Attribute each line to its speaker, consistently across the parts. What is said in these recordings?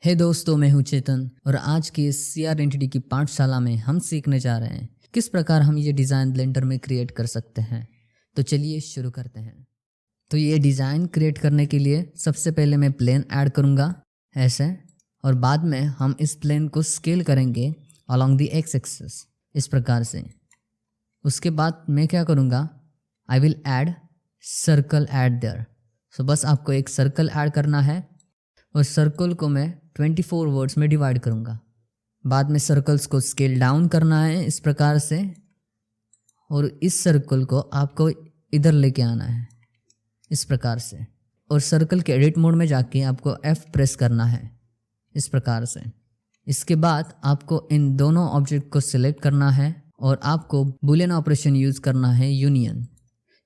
Speaker 1: हे दोस्तों, मैं हूं चेतन और आज की इस सीआर एंटिटी की पाठशाला में हम सीखने जा रहे हैं किस प्रकार हम ये डिज़ाइन ब्लेंडर में क्रिएट कर सकते हैं। तो चलिए शुरू करते हैं। तो ये डिज़ाइन क्रिएट करने के लिए सबसे पहले मैं प्लेन ऐड करूँगा ऐसे, और बाद में हम इस प्लेन को स्केल करेंगे अलॉन्ग द एक्स एक्सिस इस प्रकार से। उसके बाद मैं क्या करूँगा, I will add circle add there. So बस आपको एक सर्कल ऐड करना है और सर्कल को मैं 24 वर्ड्स में डिवाइड करूँगा। बाद में सर्कल्स को स्केल डाउन करना है इस प्रकार से, और इस सर्कल को आपको इधर लेके आना है इस प्रकार से, और सर्कल के एडिट मोड में जाके आपको F प्रेस करना है इस प्रकार से। इसके बाद आपको इन दोनों ऑब्जेक्ट को सिलेक्ट करना है और आपको बूलियन ऑपरेशन यूज़ करना है यूनियन।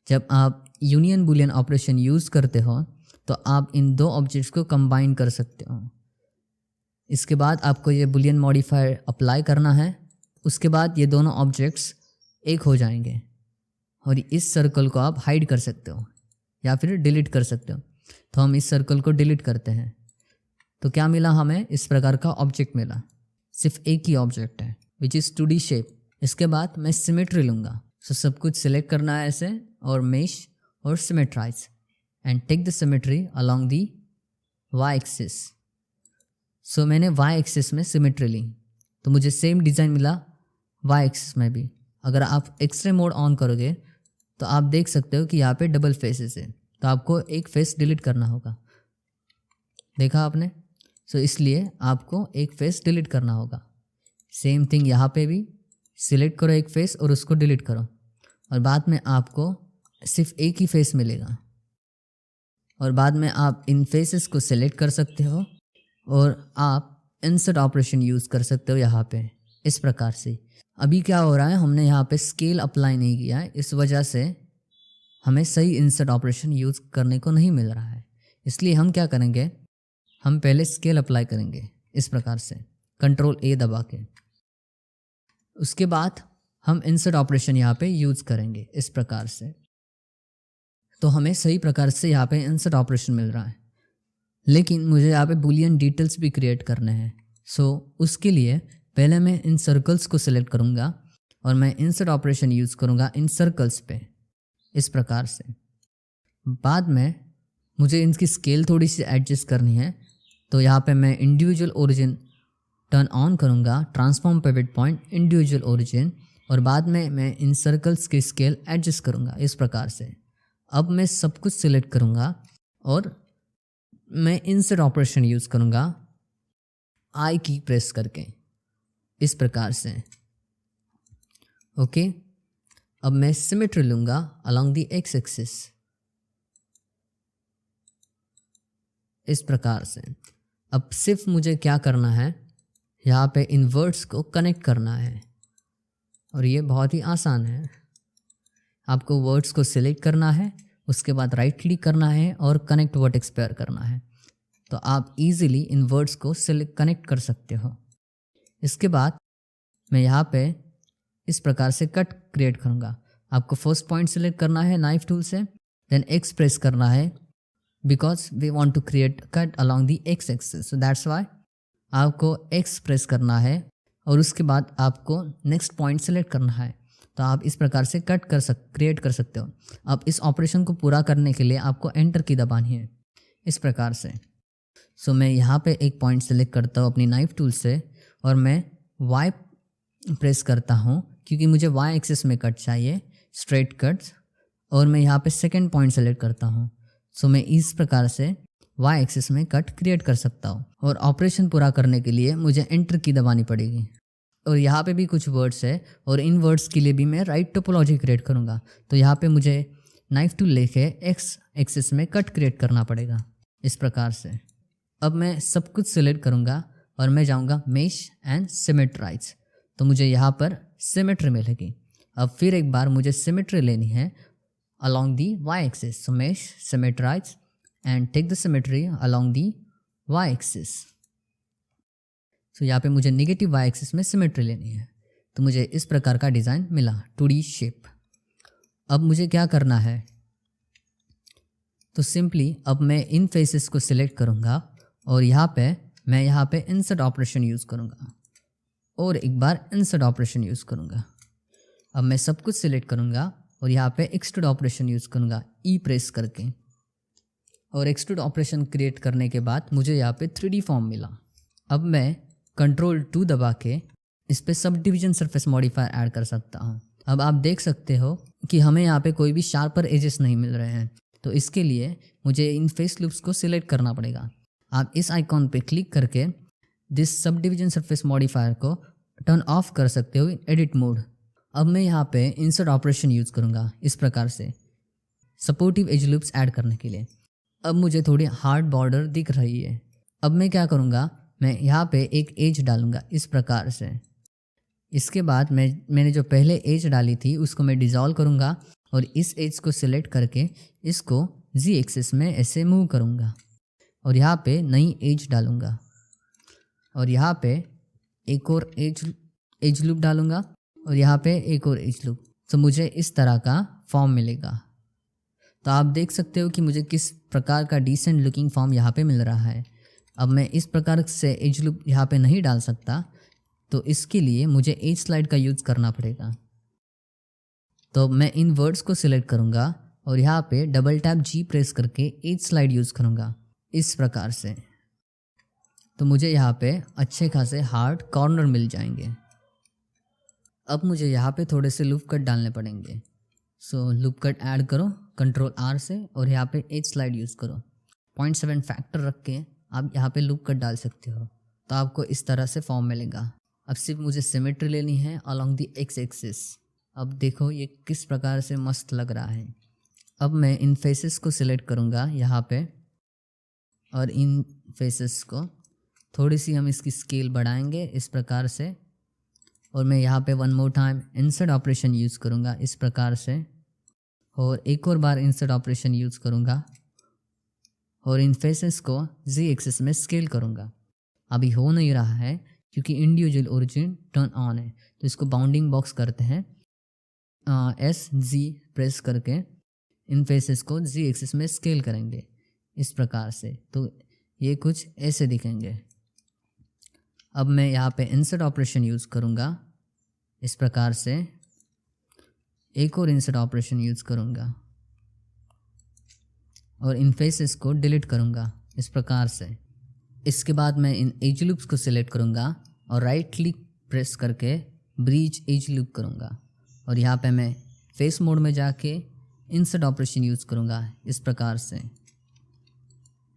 Speaker 1: जब आप यूनियन बूलियन ऑपरेशन यूज़ करते हो तो आप इन दो ऑब्जेक्ट्स को कंबाइन कर सकते हो। इसके बाद आपको ये बूलियन मॉडिफायर अप्लाई करना है। उसके बाद ये दोनों ऑब्जेक्ट्स एक हो जाएंगे और इस सर्कल को आप हाइड कर सकते हो या फिर डिलीट कर सकते हो। तो हम इस सर्कल को डिलीट करते हैं। तो क्या मिला, हमें इस प्रकार का ऑब्जेक्ट मिला। सिर्फ एक ही ऑब्जेक्ट है विच इज़ 2D शेप। इसके बाद मैं सिमेट्री लूँगा। सो सब कुछ सिलेक्ट करना है ऐसे, और मेश और symmetrize and take the symmetry along the Y axis. So मैंने वाई एक्सिस में सिमेट्री ली तो मुझे सेम डिज़ाइन मिला वाई एक्सिस में भी। अगर आप एक्सरे मोड ऑन करोगे तो आप देख सकते हो कि यहाँ पे डबल फेसेस है, तो आपको एक फेस डिलीट करना होगा। देखा आपने? सो इसलिए आपको एक फेस डिलीट करना होगा। सेम थिंग यहाँ पे भी, सिलेक्ट करो एक फेस और उसको डिलीट करो, और बाद में आपको सिर्फ एक ही फेस मिलेगा। और बाद में आप इन फेसेस को सिलेक्ट कर सकते हो और आप इंसर्ट ऑपरेशन यूज़ कर सकते हो यहाँ पे इस प्रकार से। अभी क्या हो रहा है, हमने यहाँ पे स्केल अप्लाई नहीं किया है, इस वजह से हमें सही इंसर्ट ऑपरेशन यूज़ करने को नहीं मिल रहा है। इसलिए हम क्या करेंगे, हम पहले स्केल अप्लाई करेंगे इस प्रकार से, कंट्रोल A दबा के। उसके बाद हम इंसर्ट ऑपरेशन यहाँ पे यूज़ करेंगे इस प्रकार से। तो हमें सही प्रकार से यहाँ पे इंसर्ट ऑपरेशन मिल रहा है, लेकिन मुझे यहाँ पे बूलियन डिटेल्स भी क्रिएट करने हैं। सो उसके लिए पहले मैं इन सर्कल्स को सिलेक्ट करूँगा और मैं इंसर्ट ऑपरेशन यूज़ करूँगा इन सर्कल्स पे इस प्रकार से। बाद में मुझे इनकी स्केल थोड़ी सी एडजस्ट करनी है, तो यहाँ पे मैं इंडिविजुअल ओरिजिन टर्न ऑन करूँगा, transform pivot point individual origin, और बाद में मैं इन सर्कल्स की स्केल एडजस्ट करूँगा इस प्रकार से। अब मैं सब कुछ सिलेक्ट करूँगा और मैं इंसर्ट ऑपरेशन यूज़ करूँगा आई की प्रेस करके इस प्रकार से। ओके, अब मैं सिमेट्री लूँगा अलॉन्ग दी एक्स एक्सिस इस प्रकार से। अब सिर्फ मुझे क्या करना है, यहाँ पे इन वर्ड्स को कनेक्ट करना है, और ये बहुत ही आसान है। आपको वर्ड्स को सिलेक्ट करना है, उसके बाद राइट क्लिक करना है और कनेक्ट वर्टेक्स पेयर करना है, तो आप इजीली इन वर्ड्स को सिलेक्ट कनेक्ट कर सकते हो। इसके बाद मैं यहाँ पे इस प्रकार से कट क्रिएट करूँगा। आपको फर्स्ट पॉइंट सिलेक्ट करना है नाइफ टूल से, देन एक्स प्रेस करना है because we want to create cut along the X axis. So that's why आपको एक्स प्रेस करना है, और उसके बाद आपको नेक्स्ट पॉइंट सिलेक्ट करना है। तो आप इस प्रकार से क्रिएट कर सकते हो। अब इस ऑपरेशन को पूरा करने के लिए आपको एंटर की दबानी है इस प्रकार से। सो मैं यहाँ पे एक पॉइंट सेलेक्ट करता हूँ अपनी नाइफ टूल से, और मैं वाई प्रेस करता हूँ क्योंकि मुझे वाई एक्सिस में कट चाहिए, स्ट्रेट कट्स, और मैं यहाँ पे सेकंड पॉइंट सेलेक्ट करता हूँ। सो मैं इस प्रकार से वाई एक्सिस में कट क्रिएट कर सकता हूँ। और ऑपरेशन पूरा करने के लिए मुझे एंटर की दबानी पड़ेगी। और यहाँ पे भी कुछ वर्ड्स है, और इन वर्ड्स के लिए भी मैं राइट टोपोलॉजी क्रिएट करूँगा। तो यहाँ पे मुझे नाइफ टूल लेके एक्स एक्सिस में कट क्रिएट करना पड़ेगा इस प्रकार से। अब मैं सब कुछ सिलेक्ट करूँगा और मैं जाऊँगा मेश एंड सिमेट्राइज, तो मुझे यहाँ पर सिमेट्री मिलेगी। अब फिर एक बार मुझे सिमेट्री लेनी है along the Y axis. So mesh symmetrize and take the symmetry along the Y axis. So यहाँ पे मुझे नेगेटिव वाई एक्सिस में सिमेट्री लेनी है, तो मुझे इस प्रकार का डिज़ाइन मिला 2D शेप। अब मुझे क्या करना है, तो सिंपली अब मैं इन फेसेस को सिलेक्ट करूँगा और यहाँ पे मैं यहाँ पे इंसर्ट ऑपरेशन यूज़ करूँगा और एक बार इंसर्ट ऑपरेशन यूज़ करूँगा। अब मैं सब कुछ सिलेक्ट करूँगा और यहाँ पे एक्सट्रूड ऑपरेशन यूज़ करूँगा ई प्रेस करके। और एक्सट्रूड ऑपरेशन क्रिएट करने के बाद मुझे यहाँ पे 3D फॉर्म मिला। अब मैं कंट्रोल 2 दबा के इस पर sub division surface modifier add कर सकता हूँ। अब आप देख सकते हो कि हमें यहाँ पे कोई भी शार्पर एजेस नहीं मिल रहे हैं, तो इसके लिए मुझे इन फेस लूप्स को सिलेक्ट करना पड़ेगा। आप इस आइकॉन पे क्लिक करके this sub division surface modifier को टर्न ऑफ कर सकते हो इन एडिट मोड। अब मैं यहाँ पे इंसर्ट ऑपरेशन यूज़ करूँगा इस प्रकार से सपोर्टिव एज लूप्स ऐड करने के लिए। अब मुझे थोड़ी हार्ड बॉर्डर दिख रही है। अब मैं क्या करूँगा, मैं यहाँ पे एक एज डालूँगा इस प्रकार से। इसके बाद मैंने जो पहले एज डाली थी उसको मैं डिज़ोल्व करूँगा और इस एज को सिलेक्ट करके इसको जी एक्सिस में ऐसे मूव करूँगा और यहाँ पे नई एज डालूँगा और यहाँ पे एक और एज लूप डालूँगा और यहाँ पे एक और एज लूप। तो मुझे इस तरह का फॉर्म मिलेगा। तो आप देख सकते हो कि मुझे किस प्रकार का डिसेंट लुकिंग फॉर्म यहाँ पे मिल रहा है। अब मैं इस प्रकार से एज लूप यहाँ पे नहीं डाल सकता, तो इसके लिए मुझे एज स्लाइड का यूज़ करना पड़ेगा। तो मैं इन वर्ड्स को सिलेक्ट करूँगा और यहाँ पे डबल टैप जी प्रेस करके एज स्लाइड यूज़ करूँगा इस प्रकार से। तो मुझे यहाँ पे अच्छे खासे हार्ड कॉर्नर मिल जाएंगे। अब मुझे यहाँ पे थोड़े से लूप कट डालने पड़ेंगे। सो लूप कट ऐड करो कंट्रोल आर से और यहाँ पे एज स्लाइड यूज़ करो। 0.7 फैक्टर रख के आप यहाँ पे लूप कट डाल सकते हो, तो आपको इस तरह से फॉर्म मिलेगा। अब सिर्फ मुझे सिमेट्री लेनी है अलोंग दी एक्स एक्सिस। अब देखो ये किस प्रकार से मस्त लग रहा है। अब मैं इन फेसेस को सिलेक्ट करूँगा यहाँ पे और इन फेसेस को थोड़ी सी हम इसकी स्केल बढ़ाएंगे इस प्रकार से। और मैं यहाँ पे one more time insert operation use करूँगा इस प्रकार से और एक और बार इंसर्ट ऑपरेशन यूज़ करूँगा और इन फेसेस को जी एक्सिस में स्केल करूँगा। अभी हो नहीं रहा है क्योंकि इंडिविजुअल ओरिजिन टर्न ऑन है, तो इसको बाउंडिंग बॉक्स करते हैं। एस जी प्रेस करके इन फेसेस को जी एक्सिस में स्केल करेंगे इस प्रकार से, तो ये कुछ ऐसे दिखेंगे। अब मैं यहाँ पे इंसर्ट ऑपरेशन यूज़ करूँगा इस प्रकार से, एक और इंसर्ट ऑपरेशन यूज़ करूँगा और इन फेसेस को डिलीट करूँगा इस प्रकार से। इसके बाद मैं इन एज लूप्स को सिलेक्ट करूँगा और राइट क्लिक प्रेस करके ब्रीच एज लूप करूँगा और यहाँ पे मैं फेस मोड में जाके इंसर्ट ऑपरेशन यूज़ करूँगा इस प्रकार से।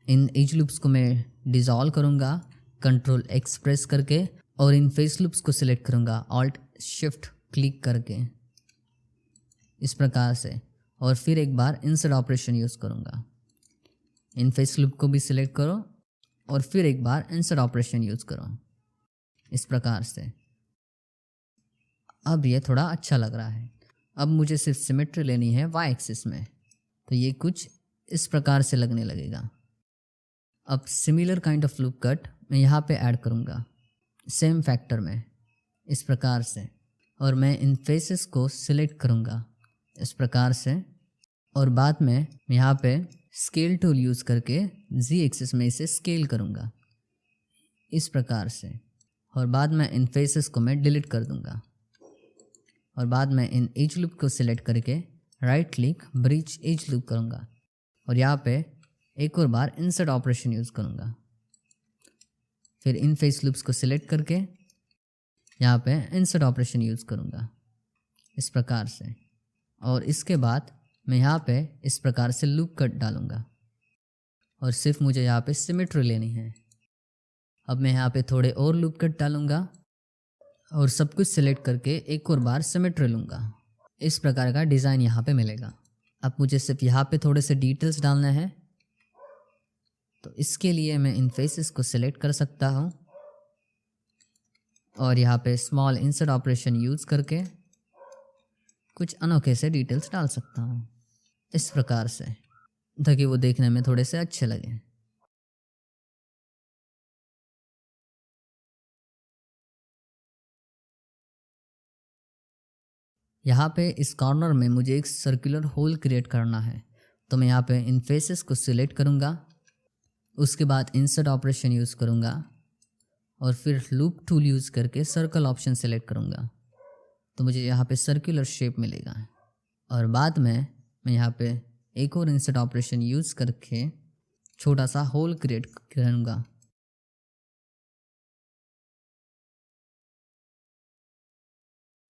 Speaker 1: इन एज लूप्स को मैं डिज़ोल्व करूँगा कंट्रोल एक्स प्रेस करके और इन फेस लूप्स को सिलेक्ट करूँगा ऑल्ट शिफ्ट क्लिक करके इस प्रकार से और फिर एक बार इंसर्ट ऑपरेशन यूज़ करूँगा। इन फेस लूप को भी सिलेक्ट करो और फिर एक बार इंसर्ट ऑपरेशन यूज़ करो इस प्रकार से। अब ये थोड़ा अच्छा लग रहा है। अब मुझे सिर्फ सिमेट्री लेनी है वाई एक्सिस में, तो ये कुछ इस प्रकार से लगने लगेगा। अब similar kind of loop cut मैं यहाँ पे ऐड करूँगा सेम फैक्टर में इस प्रकार से और मैं इन फेसेस को सिलेक्ट करूँगा इस प्रकार से और बाद में यहाँ पे स्केल टूल यूज़ करके जी एक्सिस में इसे स्केल करूँगा इस प्रकार से और बाद में इन फेसेस को मैं डिलीट कर दूँगा और बाद में इन एज लूप को सिलेक्ट करके right click breach as loop करूँगा और यहाँ पे एक और बार इंसर्ट ऑपरेशन यूज़ करूँगा। फिर इन फेस लूप्स को सिलेक्ट करके यहाँ पे इंसर्ट ऑपरेशन यूज़ करूँगा इस प्रकार से और इसके बाद मैं यहाँ पे इस प्रकार से लूप कट डालूँगा और सिर्फ मुझे यहाँ पे सिमेट्री लेनी है। अब मैं यहाँ पे थोड़े और लूप कट डालूँगा और सब कुछ सिलेक्ट करके एक और बार सिमेट्री लूँगा। इस प्रकार का डिज़ाइन यहाँ पे मिलेगा। अब मुझे सिर्फ यहाँ पे थोड़े से डिटेल्स डालने हैं, तो इसके लिए मैं इन फेसेस को सिलेक्ट कर सकता हूँ और यहाँ पे स्मॉल इंसर्ट ऑपरेशन यूज़ करके कुछ अनोखे से डिटेल्स डाल सकता हूँ इस प्रकार से, ताकि वो देखने में थोड़े से अच्छे लगें। यहाँ पे इस कॉर्नर में मुझे एक सर्कुलर होल क्रिएट करना है, तो मैं यहाँ पे इन फेसेस को सिलेक्ट करूँगा। उसके बाद इंसर्ट ऑपरेशन यूज़ करूँगा और फिर लूप टूल यूज़ करके सर्कल ऑप्शन सेलेक्ट करूँगा तो मुझे यहाँ पे सर्कुलर शेप मिलेगा। और बाद में मैं यहाँ पे एक और इंसर्ट ऑपरेशन यूज़ करके छोटा सा होल क्रिएट करूँगा।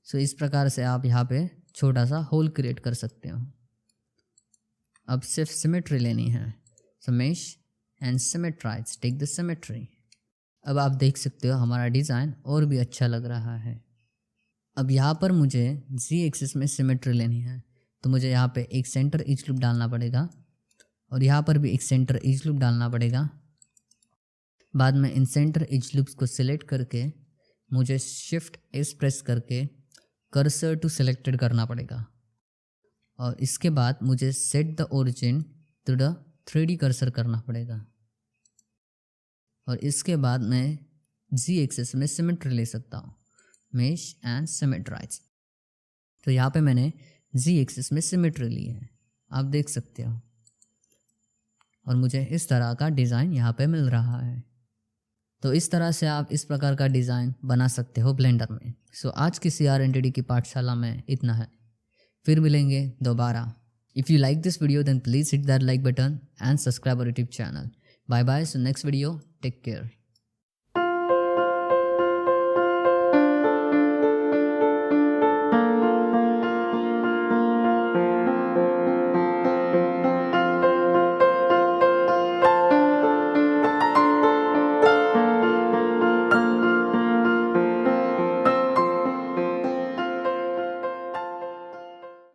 Speaker 1: सो इस प्रकार से आप यहाँ पे छोटा सा होल क्रिएट कर सकते हो। अब सिर्फ सिमेट्री लेनी है। So mesh and symmetrize, take the symmetry. अब आप देख सकते हो हमारा डिज़ाइन और भी अच्छा लग रहा है। अब यहाँ पर मुझे जी एक्सिस में सिमेट्री लेनी है तो मुझे यहाँ पे एक सेंटर एज लूप डालना पड़ेगा और यहाँ पर भी एक सेंटर एज लूप डालना पड़ेगा। बाद में इन सेंटर एज लूप्स को सिलेक्ट करके मुझे शिफ्ट एस प्रेस करके कर्सर टू सिलेक्टेड करना पड़ेगा और इसके बाद मुझे set the origin to the 3D cursor करना पड़ेगा और इसके बाद मैं जी एक्सिस में सिमेट्री ले सकता हूँ, मेश एंड सिमेट्राइज। तो यहाँ पे मैंने जी एक्सिस में सिमेट्री ली है, आप देख सकते हो, और मुझे इस तरह का डिज़ाइन यहाँ पे मिल रहा है। तो इस तरह से आप इस प्रकार का डिज़ाइन बना सकते हो ब्लेंडर में। सो आज की CRNTD की पाठशाला में इतना है, फिर मिलेंगे दोबारा। If you like this video then please hit that like button and subscribe our YouTube channel. Bye bye, so next video, take care.